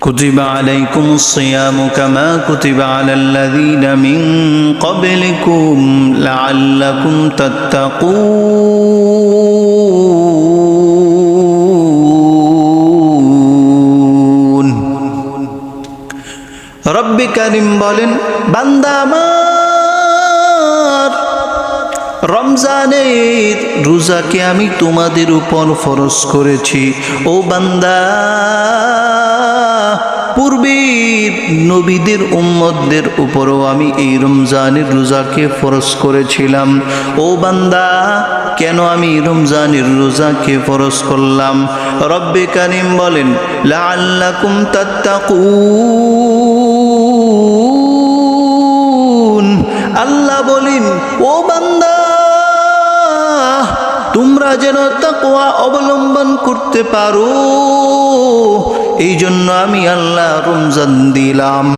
كتب عليكم الصيام كما كتب على الذين من قبلكم لعلكم تتقون رب كريم বলেন বান্দা আমার রমজানের রোজাকে আমি তোমাদের উপর ফরজ করেছি ও বান্দা পূর্বের নবীদের উম্মতদের উপরও আমি এই রমজানের রোজাকে ফরজ করেছিলাম ও বান্দা কেন আমি রমজানের রোজাকে ফরজ করলাম রব্বে কারীম বলেন লাআল্লাকুম তাত্তাকুন আল্লাহ বলেন ও বান্দা তোমরা যেন তাকওয়া অবলম্বন করতে পারো এই জন্য আমি আল্লাহ রমজান দিলাম।